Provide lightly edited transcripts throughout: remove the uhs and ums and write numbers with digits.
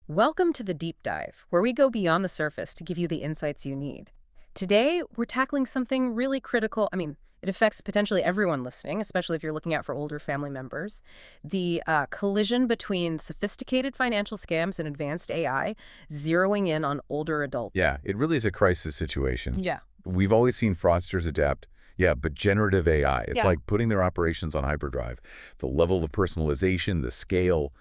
Welcome to the Deep Dive, where we go beyond the surface to give you the insights you need. Today, we're tackling something really critical. It affects potentially everyone listening, especially if you're looking out for older family members. The collision between sophisticated financial scams and advanced AI, zeroing in on older adults. Yeah, it really is a crisis situation. Yeah. We've always seen fraudsters adapt. Yeah, but generative AI, it's Yeah. like putting their operations on hyperdrive. The level of personalization, the scale,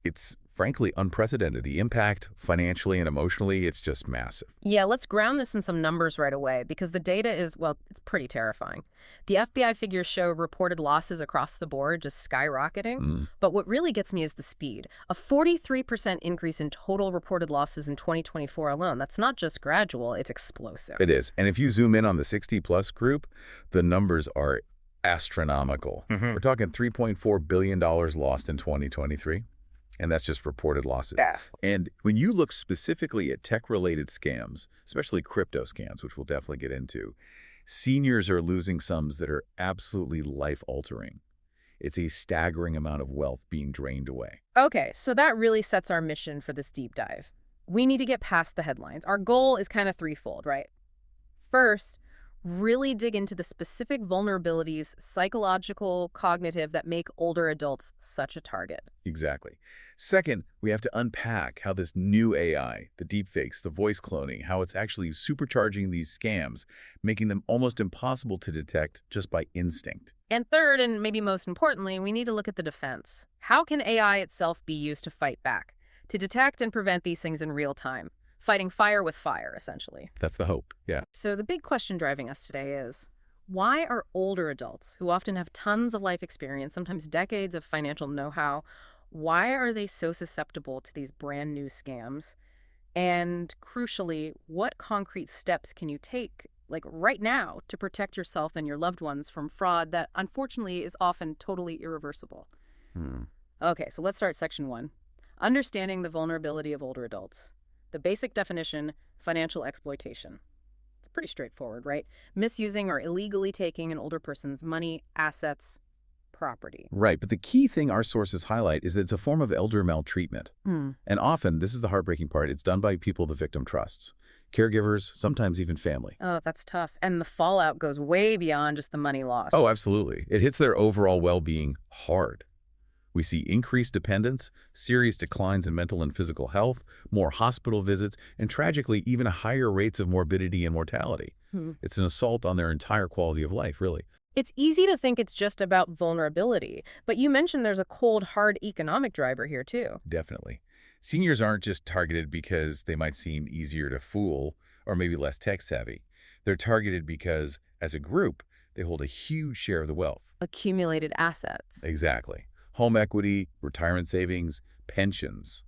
it's frankly unprecedented. The impact financially and emotionally, it's just massive. Yeah, let's ground this in some numbers right away because the data is, well, it's pretty terrifying. The FBI figures show reported losses across the board just skyrocketing. Mm, But what really gets me is the speed. A 43% increase in total reported losses in 2024 alone. That's not just gradual, it's explosive. it is. And if you zoom in on the 60-plus group, the numbers are astronomical. We're talking $3.4 billion lost in 2023. And that's just reported losses. Yeah. And when you look specifically at tech-related scams, especially crypto scams, which we'll definitely get into, seniors are losing sums that are absolutely life-altering. It's a staggering amount of wealth being drained away. Okay, so that really sets our mission for this deep dive. We need to get past the headlines. Our goal is kind of threefold, right? First, really dig into the specific vulnerabilities, psychological, cognitive, that make older adults such a target. Exactly. Second, we have to unpack how this new AI, the deepfakes, the voice cloning, how it's actually supercharging these scams, making them almost impossible to detect just by instinct. And third, and maybe most importantly, we need to look at the defense. How can AI itself be used to fight back, to detect and prevent these things in real time? Fighting fire with fire, essentially. That's the hope, yeah. So the big question driving us today is, why are older adults, who often have tons of life experience, sometimes decades of financial know-how, why are they so susceptible to these brand new scams? And crucially, what concrete steps can you take, like right now, to protect yourself and your loved ones from fraud that unfortunately is often totally irreversible? Hmm. Okay, so let's start section 1. Understanding the vulnerability of older adults. The basic definition, financial exploitation. It's pretty straightforward, right? Misusing or illegally taking an older person's money, assets, property. Right, but the key thing our sources highlight is that it's a form of elder maltreatment. Hmm. And often, this is the heartbreaking part, it's done by people the victim trusts. Caregivers, sometimes even family. Oh, that's tough. And the fallout goes way beyond just the money lost. Oh, absolutely. It hits their overall well-being hard. We see increased dependence, serious declines in mental and physical health, more hospital visits, and tragically, even higher rates of morbidity and mortality. Hmm. It's an assault on their entire quality of life, really. It's easy to think it's just about vulnerability, but you mentioned there's a cold, hard economic driver here, too. Definitely. Seniors aren't just targeted because they might seem easier to fool or maybe less tech-savvy. They're targeted because, as a group, they hold a huge share of the wealth. Accumulated assets. Exactly. Home equity, retirement savings, pensions.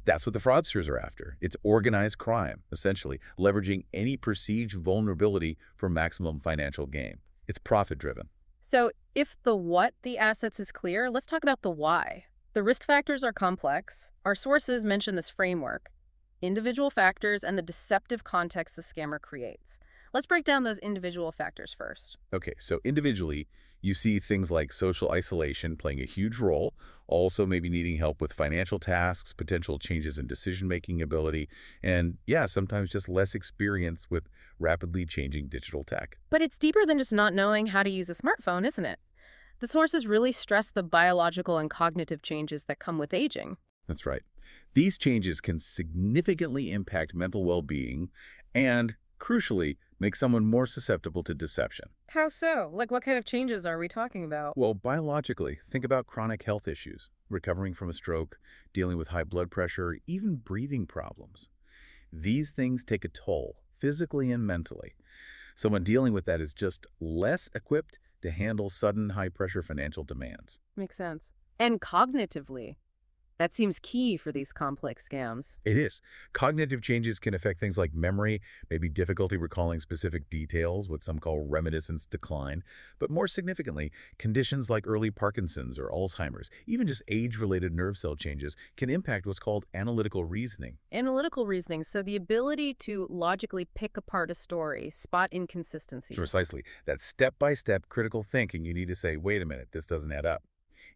That's what the fraudsters are after. It's organized crime, essentially, leveraging any perceived vulnerability for maximum financial gain. It's profit-driven. So if the what the assets is clear, let's talk about the why. The risk factors are complex. Our sources mention this framework, individual factors, and the deceptive context the scammer creates. Let's break down those individual factors first. Okay, so individually, you see things like social isolation playing a huge role, also maybe needing help with financial tasks, potential changes in decision-making ability, and yeah, sometimes just less experience with rapidly changing digital tech. But it's deeper than just not knowing how to use a smartphone, isn't it? The sources really stress the biological and cognitive changes that come with aging. That's right. These changes can significantly impact mental well-being and, crucially, make someone more susceptible to deception. How so? Like, what kind of changes are we talking about? Well, biologically, think about chronic health issues, recovering from a stroke, dealing with high blood pressure, even breathing problems. These things take a toll, physically and mentally. Someone dealing with that is just less equipped to handle sudden high-pressure financial demands. Makes sense. And cognitively, that seems key for these complex scams. It is. Cognitive changes can affect things like memory, maybe difficulty recalling specific details, what some call reminiscence decline. But more significantly, conditions like early Parkinson's or Alzheimer's, even just age-related nerve cell changes, can impact what's called analytical reasoning. Analytical reasoning, so the ability to logically pick apart a story, spot inconsistencies. Precisely. That step-by-step critical thinking, you need to say, wait a minute, this doesn't add up.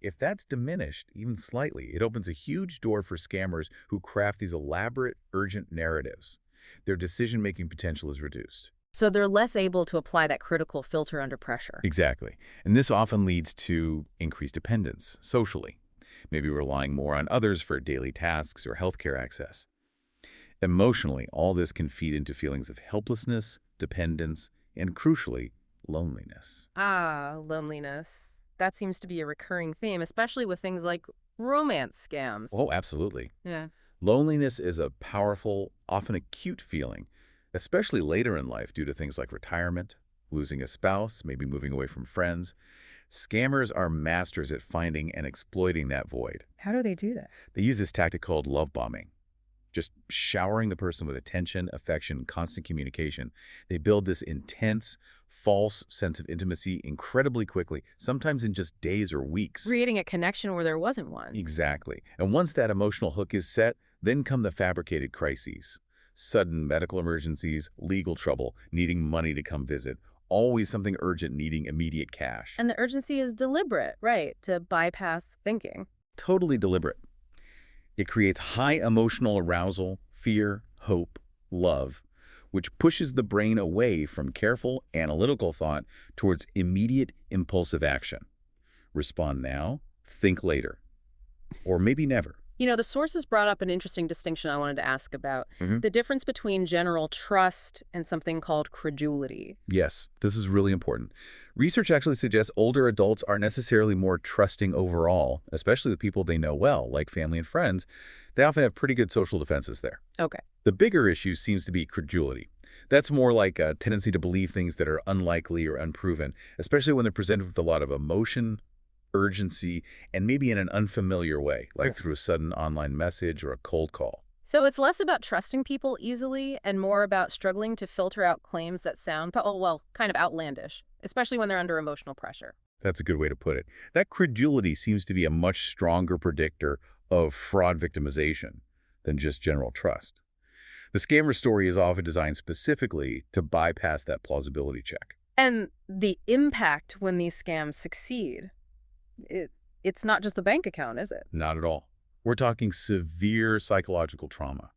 If that's diminished, even slightly, it opens a huge door for scammers who craft these elaborate, urgent narratives. Their decision-making potential is reduced. So they're less able to apply that critical filter under pressure. Exactly. And this often leads to increased dependence socially, maybe relying more on others for daily tasks or healthcare access. Emotionally, all this can feed into feelings of helplessness, dependence, and crucially, loneliness. Ah, loneliness. That seems to be a recurring theme, especially with things like romance scams. Oh, absolutely. Yeah. Loneliness is a powerful, often acute feeling, especially later in life due to things like retirement, losing a spouse, maybe moving away from friends. Scammers are masters at finding and exploiting that void. How do they do that? They use this tactic called love bombing, just showering the person with attention, affection, constant communication. They build this intense, false sense of intimacy incredibly quickly, sometimes in just days or weeks. Creating a connection where there wasn't one. Exactly. And once that emotional hook is set, then come the fabricated crises. Sudden medical emergencies, legal trouble, needing money to come visit, always something urgent needing immediate cash. And the urgency is deliberate, right, to bypass thinking. Totally deliberate. It creates high emotional arousal, fear, hope, love, which pushes the brain away from careful, analytical thought towards immediate, impulsive action. Respond now, think later, or maybe never. You know, the sources brought up an interesting distinction I wanted to ask about. Mhm. The difference between general trust and something called credulity. Yes, this is really important. Research actually suggests older adults aren't necessarily more trusting overall, especially with people they know well, like family and friends. They often have pretty good social defenses there. Okay. The bigger issue seems to be credulity. That's more like a tendency to believe things that are unlikely or unproven, especially when they're presented with a lot of emotion, urgency, and maybe in an unfamiliar way, like through a sudden online message or a cold call. So it's less about trusting people easily and more about struggling to filter out claims that sound, oh, well, kind of outlandish, especially when they're under emotional pressure. That's a good way to put it. That credulity seems to be a much stronger predictor of fraud victimization than just general trust. The scammer story is often designed specifically to bypass that plausibility check. And the impact when these scams succeed, it's not just the bank account, is it? Not at all. We're talking severe psychological trauma,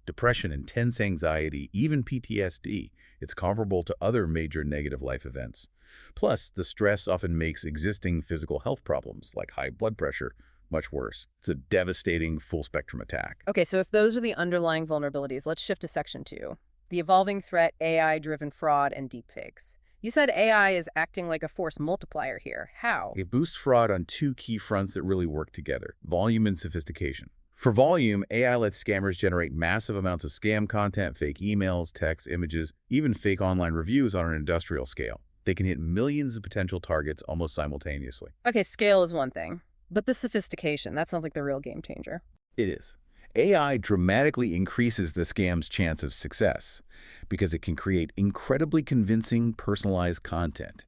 depression, intense anxiety, even PTSD. It's comparable to other major negative life events. Plus, the stress often makes existing physical health problems like high blood pressure much worse. It's a devastating full-spectrum attack. Okay, so if those are the underlying vulnerabilities, let's shift to Section 2, the evolving threat, AI-driven fraud, and deepfakes. You said AI is acting like a force multiplier here. How? It boosts fraud on two key fronts that really work together: volume and sophistication. For volume, AI lets scammers generate massive amounts of scam content, fake emails, texts, images, even fake online reviews on an industrial scale. They can hit millions of potential targets almost simultaneously. Okay, scale is one thing, but the sophistication, that sounds like the real game changer. It is. AI dramatically increases the scam's chance of success because it can create incredibly convincing, personalized content.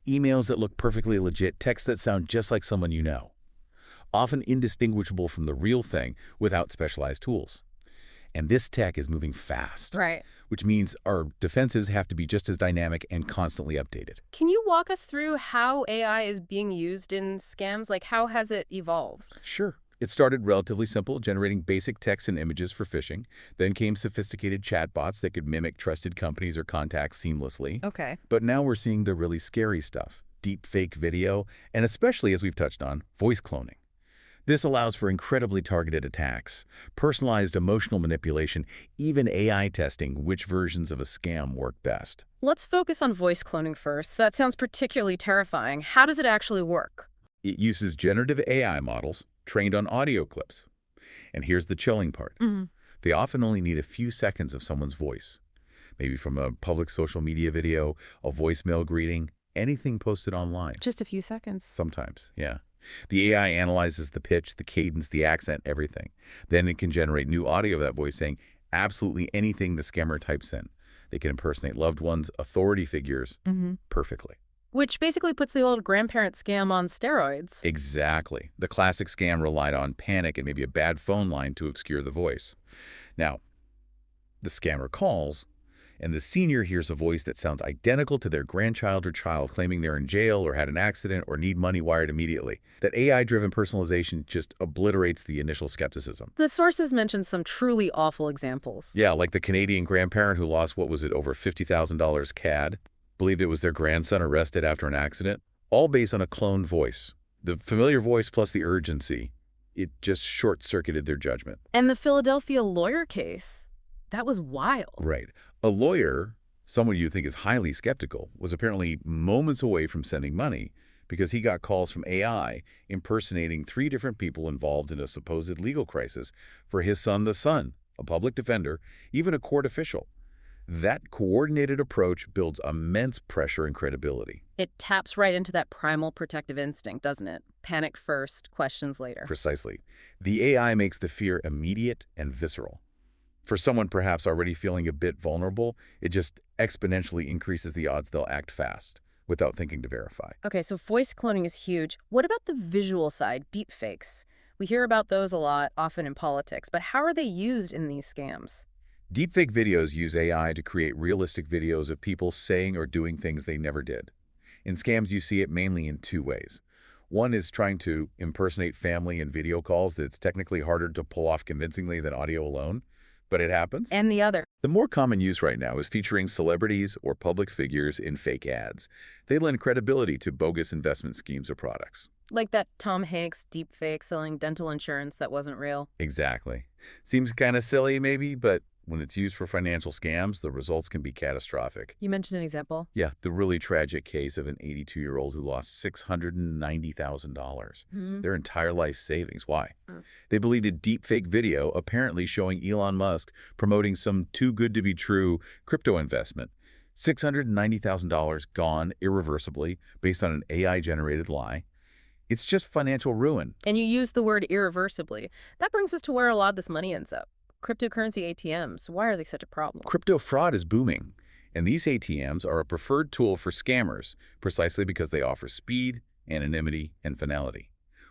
Emails that look perfectly legit, texts that sound just like someone you know, often indistinguishable from the real thing without specialized tools. And this tech is moving fast, Right. which means our defenses have to be just as dynamic and constantly updated. Can you walk us through how AI is being used in scams? Like, how has it evolved? Sure. It started relatively simple, generating basic text and images for phishing. Then came sophisticated chatbots that could mimic trusted companies or contacts seamlessly. Okay. But now we're seeing the really scary stuff: deepfake video, and especially, as we've touched on, voice cloning. This allows for incredibly targeted attacks, personalized emotional manipulation, even AI testing which versions of a scam work best. Let's focus on voice cloning first. That sounds particularly terrifying. How does it actually work? It uses generative AI models trained on audio clips. And here's the chilling part. They often only need a few seconds of someone's voice, maybe from a public social media video, a voicemail greeting, anything posted online. Just a few seconds. Sometimes, yeah. The AI analyzes the pitch, the cadence, the accent, everything. Then it can generate new audio of that voice saying absolutely anything the scammer types in. They can impersonate loved ones, authority figures, perfectly. Which basically puts the old grandparent scam on steroids. Exactly. The classic scam relied on panic and maybe a bad phone line to obscure the voice. Now, the scammer calls, and the senior hears a voice that sounds identical to their grandchild or child claiming they're in jail or had an accident or need money wired immediately. That AI-driven personalization just obliterates the initial skepticism. The sources mentioned some truly awful examples. Yeah, like the Canadian grandparent who lost, what was it, over $50,000 CAD, believed it was their grandson arrested after an accident, all based on a cloned voice. The familiar voice plus the urgency, it just short-circuited their judgment. And the Philadelphia lawyer case, that was wild. Right. A lawyer, someone you think is highly skeptical, was apparently moments away from sending money because he got calls from AI impersonating 3 different people involved in a supposed legal crisis for his son, the son, a public defender, even a court official. That coordinated approach builds immense pressure and credibility. It taps right into that primal protective instinct, doesn't it? Panic first, questions later. Precisely. The AI makes the fear immediate and visceral. For someone perhaps already feeling a bit vulnerable, it just exponentially increases the odds they'll act fast without thinking to verify. Okay, so voice cloning is huge. What about the visual side, deepfakes? We hear about those a lot, often in politics, but how are they used in these scams? Deepfake videos use AI to create realistic videos of people saying or doing things they never did. In scams, you see it mainly in 2 ways. One is trying to impersonate family in video calls that's technically harder to pull off convincingly than audio alone, but it happens. And the other. The more common use right now is featuring celebrities or public figures in fake ads. They lend credibility to bogus investment schemes or products. Like that Tom Hanks deepfake selling dental insurance that wasn't real. Exactly. Seems kind of silly maybe, but when it's used for financial scams, the results can be catastrophic. You mentioned an example. Yeah, the really tragic case of an 82-year-old who lost $690,000. Their entire life savings. Why? They believed a deepfake video apparently showing Elon Musk promoting some too-good-to-be-true crypto investment. $690,000 gone irreversibly based on an AI-generated lie. It's just financial ruin. And you used the word irreversibly. That brings us to where a lot of this money ends up. Cryptocurrency ATMs, why are they such a problem? Crypto fraud is booming, and these ATMs are a preferred tool for scammers precisely because they offer speed, anonymity, and finality.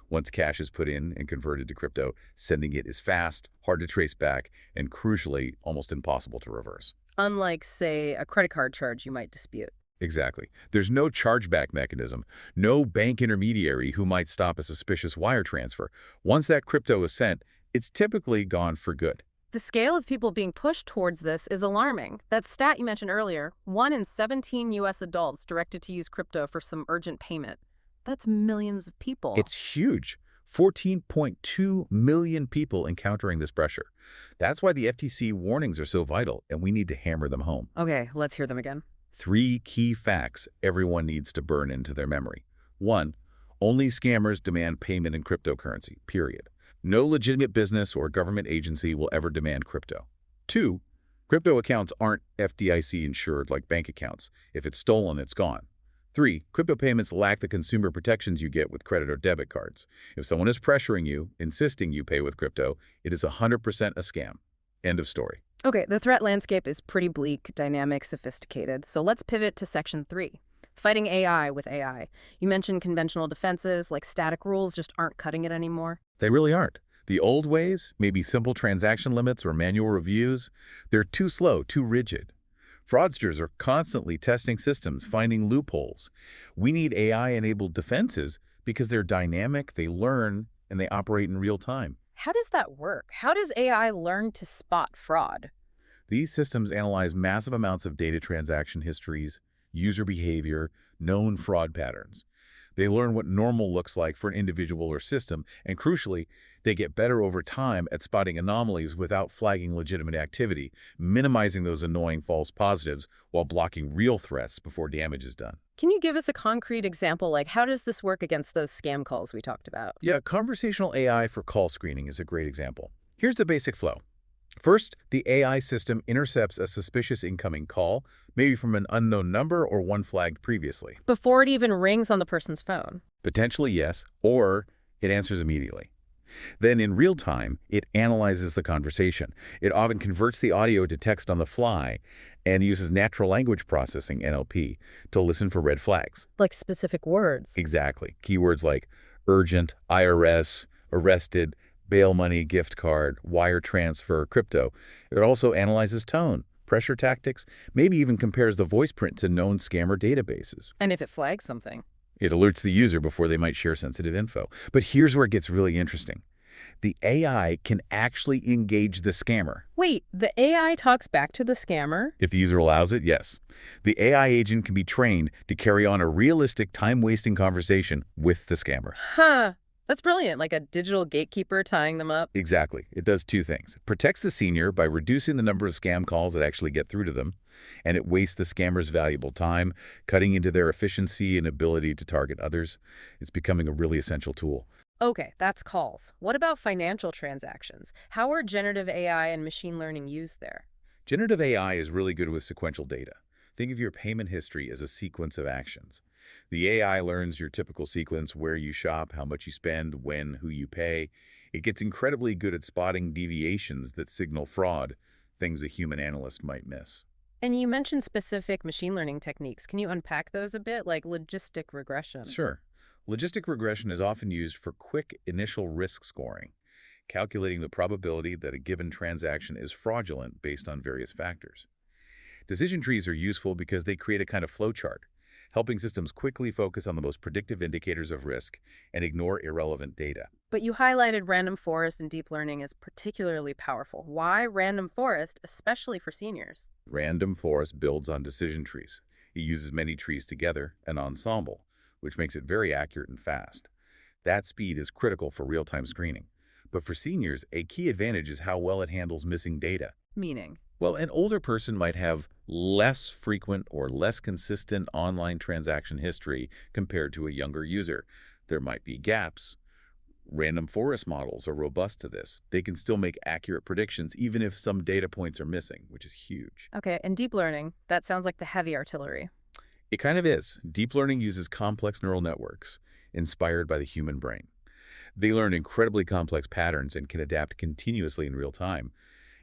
Once cash is put in and converted to crypto, sending it is fast, hard to trace back, and crucially, almost impossible to reverse. Unlike, say, a credit card charge you might dispute. Exactly. There's no chargeback mechanism, no bank intermediary who might stop a suspicious wire transfer. Once that crypto is sent, it's typically gone for good. The scale of people being pushed towards this is alarming. That stat you mentioned earlier, 1 in 17 U.S. adults directed to use crypto for some urgent payment. That's millions of people. It's huge. 14.2 million people encountering this pressure. That's why the FTC warnings are so vital, and we need to hammer them home. Okay, let's hear them again. 3 key facts everyone needs to burn into their memory. 1, only scammers demand payment in cryptocurrency, period. No legitimate business or government agency will ever demand crypto. 2, crypto accounts aren't FDIC insured like bank accounts. If it's stolen, it's gone. 3, crypto payments lack the consumer protections you get with credit or debit cards. If someone is pressuring you, insisting you pay with crypto, it is 100% a scam. End of story. Okay, the threat landscape is pretty bleak, dynamic, sophisticated. So let's pivot to Section 3. Fighting AI with AI. You mentioned conventional defenses, like static rules, just aren't cutting it anymore. They really aren't. The old ways, maybe simple transaction limits or manual reviews, they're too slow, too rigid. Fraudsters are constantly testing systems, finding loopholes. We need AI-enabled defenses because they're dynamic, they learn, and they operate in real time. How does that work? How does AI learn to spot fraud? These systems analyze massive amounts of data transaction histories, user behavior, known fraud patterns. They learn what normal looks like for an individual or system, and crucially, they get better over time at spotting anomalies without flagging legitimate activity, minimizing those annoying false positives while blocking real threats before damage is done. Can you give us a concrete example, like how does this work against those scam calls we talked about? Yeah, conversational AI for call screening is a great example. Here's the basic flow. First, the AI system intercepts a suspicious incoming call, maybe from an unknown number or one flagged previously. Before it even rings on the person's phone. Potentially, yes, or it answers immediately. Then in real time, it analyzes the conversation. It often converts the audio to text on the fly and uses natural language processing, NLP, to listen for red flags. Like specific words. Exactly. Keywords like urgent, IRS, arrested, bail money, gift card, wire transfer, crypto. It also analyzes tone, pressure tactics, maybe even compares the voice print to known scammer databases. And if it flags something. It alerts the user before they might share sensitive info. But here's where it gets really interesting. The AI can actually engage the scammer. Wait, the AI talks back to the scammer? If the user allows it, yes. The AI agent can be trained to carry on a realistic, time-wasting conversation with the scammer. Huh. That's brilliant, like a digital gatekeeper tying them up. Exactly. It does two things. It protects the senior by reducing the number of scam calls that actually get through to them, and it wastes the scammer's valuable time, cutting into their efficiency and ability to target others. It's becoming a really essential tool. Okay, that's calls. What about financial transactions? How are generative AI and machine learning used there? Generative AI is really good with sequential data. Think of your payment history as a sequence of actions. The AI learns your typical sequence, where you shop, how much you spend, when, who you pay. It gets incredibly good at spotting deviations that signal fraud, things a human analyst might miss. And you mentioned specific machine learning techniques. Can you unpack those a bit, like logistic regression? Sure. Logistic regression is often used for quick initial risk scoring, calculating the probability that a given transaction is fraudulent based on various factors. Decision trees are useful because they create a kind of flowchart, helping systems quickly focus on the most predictive indicators of risk and ignore irrelevant data. But you highlighted random forest and deep learning as particularly powerful. Why random forest, especially for seniors? Random forest builds on decision trees. It uses many trees together, an ensemble, which makes it very accurate and fast. That speed is critical for real-time screening. But for seniors, a key advantage is how well it handles missing data. Meaning? Well, an older person might have less frequent or less consistent online transaction history compared to a younger user. There might be gaps. Random forest models are robust to this. They can still make accurate predictions even if some data points are missing, which is huge. Okay, and deep learning, that sounds like the heavy artillery. It kind of is. Deep learning uses complex neural networks inspired by the human brain. They learn incredibly complex patterns and can adapt continuously in real time.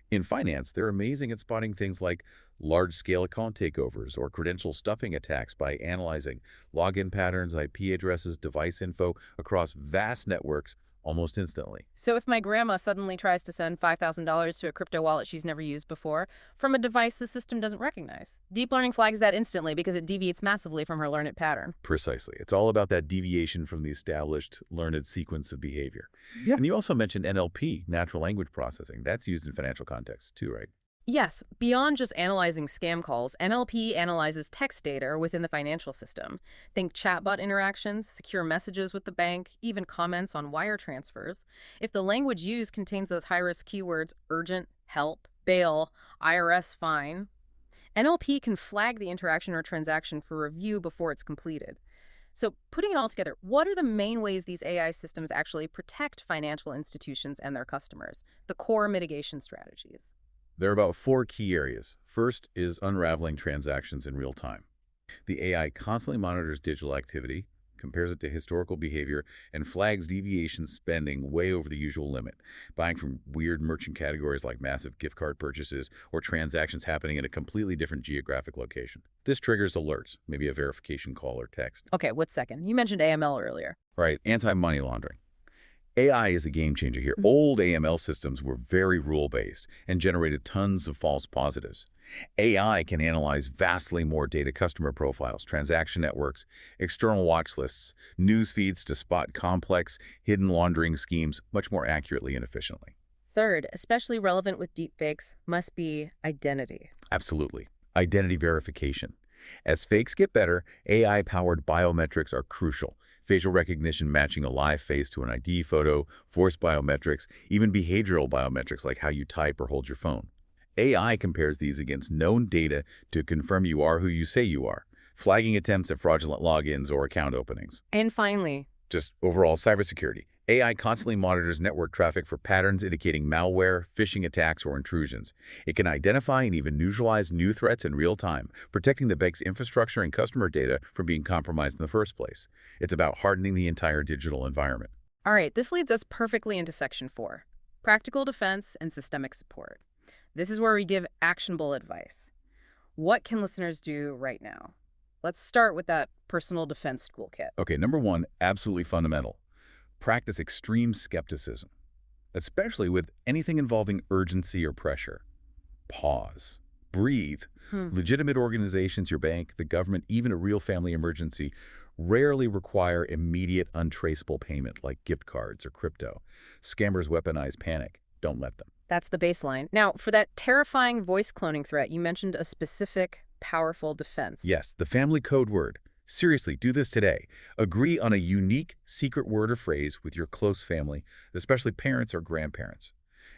In finance, they're amazing at spotting things like large-scale account takeovers or credential stuffing attacks by analyzing login patterns, IP addresses, device info across vast networks almost instantly. So if my grandma suddenly tries to send $5,000 to a crypto wallet she's never used before from a device the system doesn't recognize, deep learning flags that instantly because it deviates massively from her learned pattern. Precisely. It's all about that deviation from the established learned sequence of behavior. Yeah. And you also mentioned NLP, natural language processing. That's used in financial contexts too, right? Yes, beyond just analyzing scam calls, NLP analyzes text data within the financial system. Think chatbot interactions, secure messages with the bank, even comments on wire transfers. If the language used contains those high-risk keywords, urgent, help, bail, IRS fine, NLP can flag the interaction or transaction for review before it's completed. So putting it all together, what are the main ways these AI systems actually protect financial institutions and their customers? The core mitigation strategies. There are about 4 key areas. First is unraveling transactions in real time. The AI constantly monitors digital activity, compares it to historical behavior, and flags deviation spending way over the usual limit, buying from weird merchant categories like massive gift card purchases or transactions happening in a completely different geographic location. This triggers alerts, maybe a verification call or text. Okay, what's second? You mentioned AML earlier. Right, anti-money laundering. AI is a game changer here. Old AML systems were very rule-based and generated tons of false positives. AI can analyze vastly more data, customer profiles, transaction networks, external watch lists, news feeds to spot complex, hidden laundering schemes much more accurately and efficiently. Third, especially relevant with deepfakes, must be identity. Absolutely. Identity verification. As fakes get better, AI-powered biometrics are crucial. Facial recognition matching a live face to an ID photo, voice biometrics, even behavioral biometrics like how you type or hold your phone. AI compares these against known data to confirm you are who you say you are, flagging attempts at fraudulent logins or account openings. And finally, Just overall cybersecurity. AI constantly monitors network traffic for patterns indicating malware, phishing attacks, or intrusions. It can identify and even neutralize new threats in real time, protecting the bank's infrastructure and customer data from being compromised in the first place. It's about hardening the entire digital environment. all right, this leads us perfectly into Section 4, practical defense and systemic support. This is where we give actionable advice. What can listeners do right now? Let's start with that personal defense toolkit. Okay, number 1, absolutely fundamental. Practice extreme skepticism, especially with anything involving urgency or pressure. Pause. breathe. Hmm. Legitimate organizations, your bank, the government, even a real family emergency, rarely require immediate untraceable payment like gift cards or crypto. Scammers weaponize panic. Don't let them. That's the baseline. Now, for that terrifying voice cloning threat, you mentioned a specific, powerful defense. Yes, the family code word. Seriously, do this today. Agree on a unique secret word or phrase with your close family, especially parents or grandparents.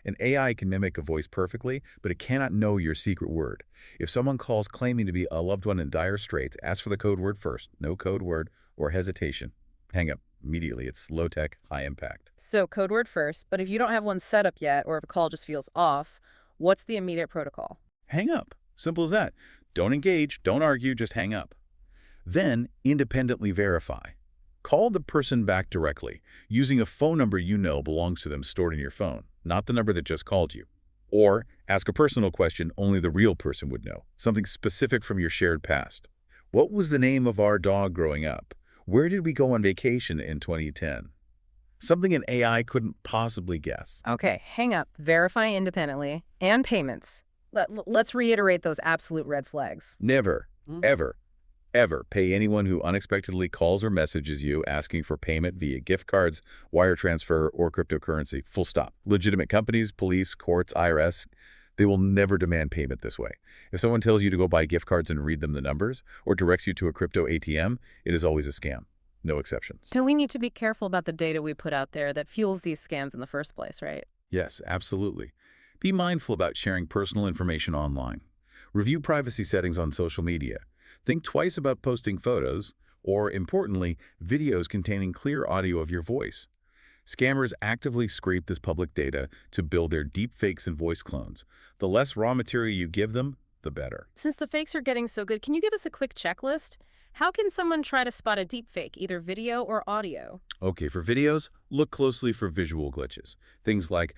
An AI can mimic a voice perfectly, but it cannot know your secret word. If someone calls claiming to be a loved one in dire straits, ask for the code word first. No code word or hesitation. Hang up immediately. It's low-tech, high-impact. So, code word first, but if you don't have one set up yet, or if a call just feels off, what's the immediate protocol? Hang up. Simple as that. Don't engage, don't argue, just hang up. Then, independently verify. Call the person back directly, using a phone number you know belongs to them stored in your phone, not the number that just called you. Or ask a personal question only the real person would know, something specific from your shared past. What was the name of our dog growing up? Where did we go on vacation in 2010? Something an AI couldn't possibly guess. Okay, hang up, verify independently, and payments. Let's reiterate those absolute red flags. Never, ever, ever pay anyone who unexpectedly calls or messages you asking for payment via gift cards, wire transfer, or cryptocurrency. Full stop. Legitimate companies, police, courts, IRS, they will never demand payment this way. If someone tells you to go buy gift cards and read them the numbers, or directs you to a crypto ATM, it is always a scam. No exceptions. So we need to be careful about the data we put out there that fuels these scams in the first place, right? Yes, absolutely. Be mindful about sharing personal information online. Review privacy settings on social media. Think twice about posting photos, or importantly, videos containing clear audio of your voice. Scammers actively scrape this public data to build their deepfakes and voice clones. The less raw material you give them, the better. Since the fakes are getting so good, can you give us a quick checklist? How can someone try to spot a deepfake, either video or audio? Okay, for videos, look closely for visual glitches. Things like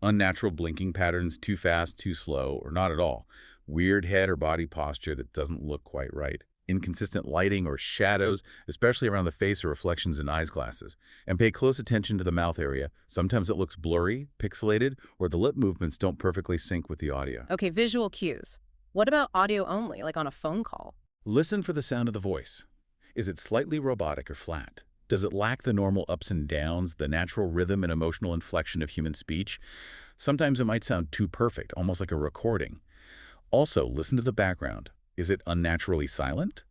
unnatural blinking patterns, too fast, too slow, or not at all. Weird head or body posture that doesn't look quite right. Inconsistent lighting or shadows, especially around the face or reflections in eyes glasses. And pay close attention to the mouth area. Sometimes it looks blurry, pixelated, or the lip movements don't perfectly sync with the audio. Okay, visual cues. What about audio only, like on a phone call? Listen for the sound of the voice. Is it slightly robotic or flat? Does it lack the normal ups and downs, the natural rhythm and emotional inflection of human speech? Sometimes it might sound too perfect, almost like a recording. Also, listen to the background. Is it unnaturally silent?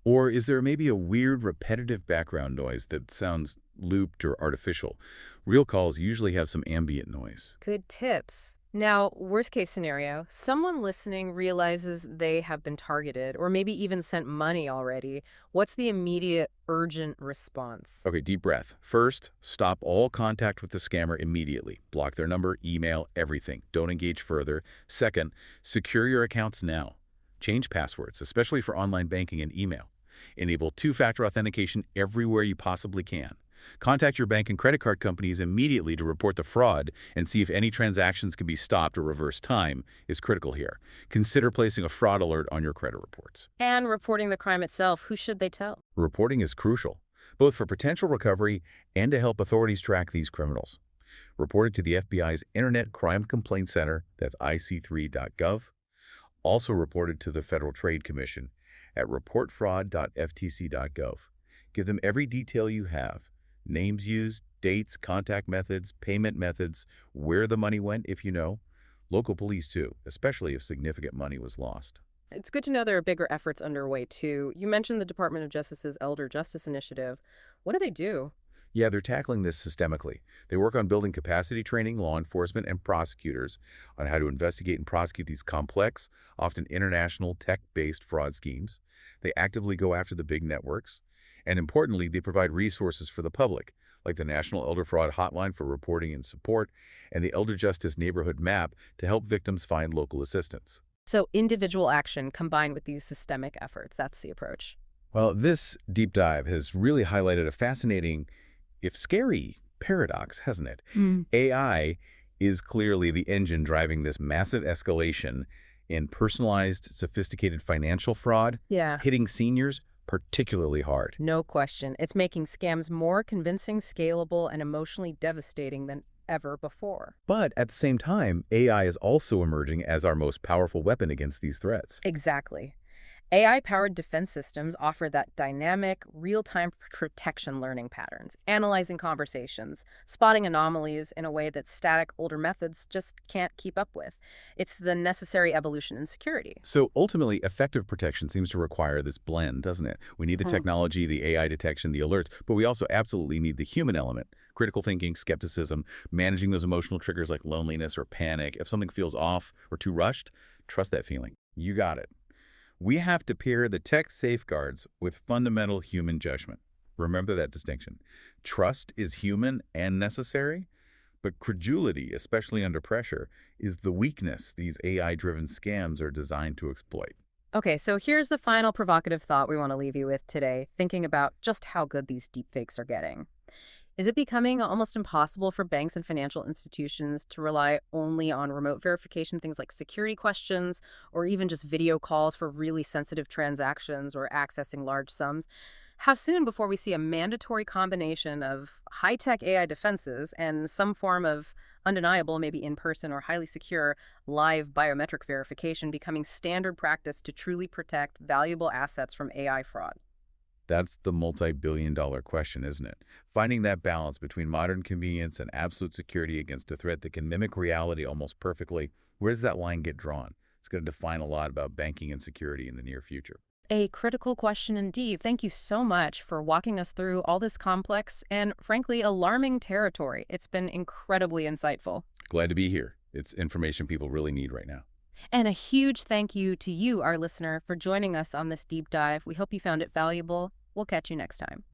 Or is there maybe a weird, repetitive background noise that sounds looped or artificial? Real calls usually have some ambient noise. Good tips. Now, worst case scenario, someone listening realizes they have been targeted or maybe even sent money already. What's the immediate, urgent response? Okay, deep breath. First, stop all contact with the scammer immediately. Block their number, email, everything. Don't engage further. Second, secure your accounts now. Change passwords, especially for online banking and email. Enable two-factor authentication everywhere you possibly can. Contact your bank and credit card companies immediately to report the fraud and see if any transactions can be stopped or reverse time is critical here. Consider placing a fraud alert on your credit reports. And reporting the crime itself, who should they tell? Reporting is crucial, both for potential recovery and to help authorities track these criminals. Report it to the FBI's Internet Crime Complaint Center, that's ic3.gov. Also reported to the Federal Trade Commission at reportfraud.ftc.gov. Give them every detail you have. Names used, dates, contact methods, payment methods, where the money went if you know. Local police too, especially if significant money was lost. It's good to know there are bigger efforts underway, too. You mentioned the Department of Justice's Elder Justice Initiative. What do they do? Yeah, they're tackling this systemically. They work on building capacity training law enforcement and prosecutors on how to investigate and prosecute these complex, often international tech-based fraud schemes. They actively go after the big networks. And importantly, they provide resources for the public, like the National Elder Fraud Hotline for reporting and support, and the Elder Justice Neighborhood Map to help victims find local assistance. So individual action combined with these systemic efforts, that's the approach. Well, this deep dive has really highlighted a fascinating, if scary, paradox, hasn't it? AI is clearly the engine driving this massive escalation in personalized, sophisticated financial fraud, Yeah. hitting seniors particularly hard. No question. It's making scams more convincing, scalable, and emotionally devastating than ever before. But at the same time, AI is also emerging as our most powerful weapon against these threats. Exactly. AI-powered defense systems offer that dynamic, real-time protection learning patterns, analyzing conversations, spotting anomalies in a way that static, older methods just can't keep up with. It's the necessary evolution in security. So ultimately, effective protection seems to require this blend, doesn't it? We need the Hmm. technology, the AI detection, the alerts, but we also absolutely need the human element. Critical thinking, skepticism, managing those emotional triggers like loneliness or panic. If something feels off or too rushed, trust that feeling. You got it. We have to pair the tech safeguards with fundamental human judgment. Remember that distinction. Trust is human and necessary, but credulity, especially under pressure, is the weakness these AI-driven scams are designed to exploit. Okay, so here's the final provocative thought we want to leave you with today, thinking about just how good these deepfakes are getting. Is it becoming almost impossible for banks and financial institutions to rely only on remote verification, things like security questions, or even just video calls for really sensitive transactions or accessing large sums? How soon before we see a mandatory combination of high-tech AI defenses and some form of undeniable, maybe in-person or highly secure live biometric verification becoming standard practice to truly protect valuable assets from AI fraud? That's the multi-billion-dollar question, isn't it? Finding that balance between modern convenience and absolute security against a threat that can mimic reality almost perfectly, where does that line get drawn? It's going to define a lot about banking and security in the near future. A critical question indeed. Thank you so much for walking us through all this complex and, frankly, alarming territory. It's been incredibly insightful. Glad to be here. It's information people really need right now. And a huge thank you to you, our listener, for joining us on this deep dive. We hope you found it valuable. We'll catch you next time.